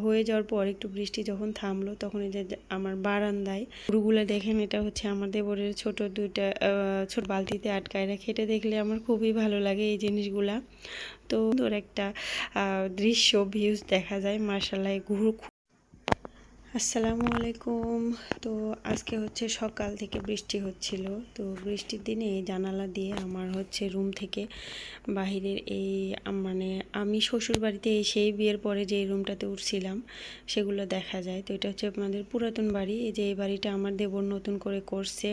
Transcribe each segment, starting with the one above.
হয়ে যাওয়ার পর একটু বৃষ্টি যখন থামলো তখন এই যে আমার বারান্দায় গরুগুলো দেখেন, এটা হচ্ছে আমার দেবরের ছোট দুইটা ছোট বালতিতে আটকায় রেখে, এটা দেখলে আমার খুবই ভালো লাগে এই জিনিসগুলা। তো সুন্দর একটা দৃশ্য ভিউজ দেখা যায় মাশাআল্লাহ। আসসালামু আলাইকুম। তো আজকে হচ্ছে সকাল থেকে বৃষ্টি হচ্ছিল। তো বৃষ্টির দিনে এই জানালা দিয়ে আমার হচ্ছে রুম থেকে বাহিরের এই মানে আমি শ্বশুর বাড়িতে এসেই বিয়ের পরে যে রুমটাতে উঠছিলাম সেগুলো দেখা যায়। তো এটা হচ্ছে আপনাদের পুরাতন বাড়ি। এই যে এই বাড়িটা আমার দেবর নতুন করে করছে।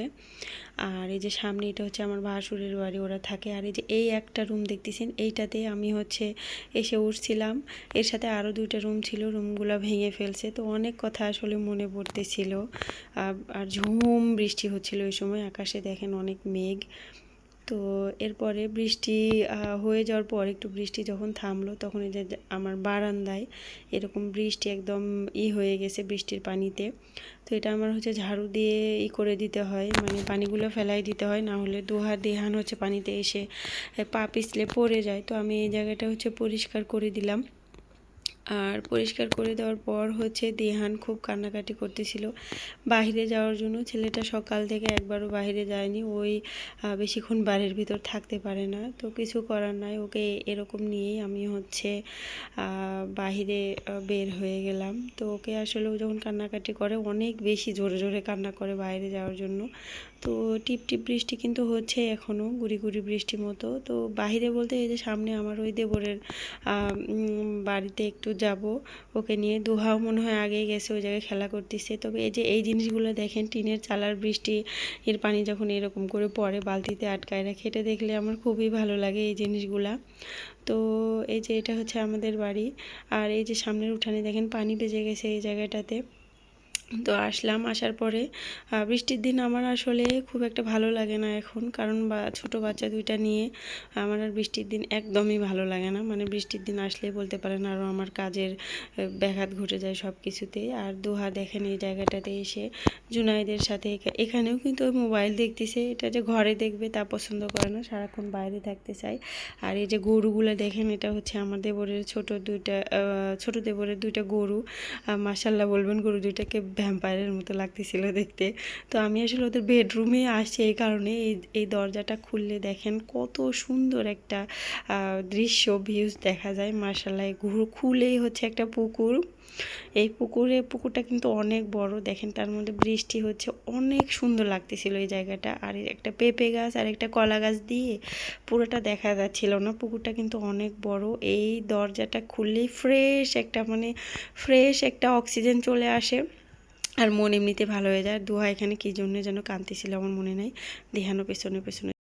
আর এই যে সামনে এটা হচ্ছে আমার ভাসুরের বাড়ি, ওরা থাকে। আর এই যে এই একটা রুম দেখতেছেন, এইটাতে আমি হচ্ছে এসে উঠছিলাম। এর সাথে আরও দুইটা রুম ছিল, রুমগুলো ভেঙে ফেলছে। তো অনেক কথা আসলে মনে পড়তেছিল। আর ঝুম বৃষ্টি হচ্ছিল ওই সময়, আকাশে দেখেন অনেক মেঘ। তো এরপরে বৃষ্টি হয়ে যাওয়ার পর একটু বৃষ্টি যখন থামলো তখন এই যে আমার বারান্দায় এরকম বৃষ্টি একদম হয়ে গেছে বৃষ্টির পানিতে। তো এটা আমার হচ্ছে ঝাড়ু দিয়ে করে দিতে হয়, মানে পানিগুলো ফেলাই দিতে হয়, না হলে দুহাত দেহান হচ্ছে পানিতে এসে পা পিছলে পড়ে যায়। তো আমি এই জায়গাটা হচ্ছে পরিষ্কার করে দিলাম। আর পরিষ্কার করে দেওয়ার পর হচ্ছে দেহান খুব কান্নাকাটি করতেছিল বাইরে যাওয়ার জন্য। ছেলেটা সকাল থেকে একবারও বাইরে যায়নি, ওই বেশিক্ষণ বাড়ির ভিতর থাকতে পারে না। তো কিছু করার নাই, ওকে এরকম নিয়েই আমি হচ্ছে বাহিরে বের হয়ে গেলাম। তো ওকে আসলে ও যখন কান্নাকাটি করে অনেক বেশি জোরে জোরে কান্না করে বাইরে যাওয়ার জন্য। তো টিপ টিপ বৃষ্টি কিন্তু হচ্ছে এখনও, গুড়ি গুড়ি বৃষ্টির মতো। তো বাহিরে বলতে এই যে সামনে আমার ওই দেবরের বাড়িতে একটু যাব ওকে নিয়ে। দুহাও মনে হয় আগেই গেছে, ওই জায়গায় খেলা করতেছে। তবে এই যে এই জিনিসগুলো দেখেন, টিনের চালার বৃষ্টি এর পানি যখন এরকম করে পড়ে বালতিতে আটকায় রাখে, এটা দেখলে আমার খুবই ভালো লাগে এই জিনিসগুলা। তো এই যে এটা হচ্ছে আমাদের বাড়ি। আর এই যে সামনের উঠানে দেখেন পানি বেজে গেছে এই জায়গাটাতে। তো আসলাম, আসার পরে বৃষ্টির দিন আমার আসলে খুব একটা ভালো লাগে না এখন, কারণ ছোট বাচ্চা দুইটা নিয়ে আমার আর বৃষ্টির দিন একদমই ভালো লাগে না। মানে বৃষ্টির দিন আসলেই বলতে পারেন আরও আমার কাজের ব্যাঘাত ঘটে যায় সব কিছুতেই। আর দুহা দেখেন এই জায়গাটাতে এসে জুনাইদের সাথে এখানেও কিন্তু ওই মোবাইল দেখতেছে, এটা যে ঘরে দেখবে তা পছন্দ করে না, সারাক্ষণ বাইরে থাকতে চায়। আর এই যে গরুগুলো দেখেন, এটা হচ্ছে আমার দেবরের ছোট দেবরের দুইটা গরু। মাশাল্লাহ বলবেন, গরু দুইটাকে ভ্যাম্পায়ারের মতো লাগতেছিল দেখতে। তো আমি আসলে ওদের বেডরুমে আসছি এই কারণে, এই দরজাটা খুললে দেখেন কত সুন্দর একটা দৃশ্য ভিউজ দেখা যায় মাশাল্লাহ। খুলেই হচ্ছে একটা পুকুর। এই পুকুরটা কিন্তু অনেক বড়, দেখেন তার মধ্যে বৃষ্টি হচ্ছে, অনেক সুন্দর লাগতেছিল এই জায়গাটা। আর একটা পেঁপে গাছ আর একটা কলা গাছ দিয়ে পুরোটা দেখা যাচ্ছিল না। পুকুরটা কিন্তু অনেক বড়। এই দরজাটা খুললেই ফ্রেশ একটা অক্সিজেন চলে আসে, আর মন এমনিতে ভালো হয়ে যায়। দুহা এখানে কী জন্য যেন কাঁদতেছিল আমার মনে নাই, দেহানো পেছনে পেছনে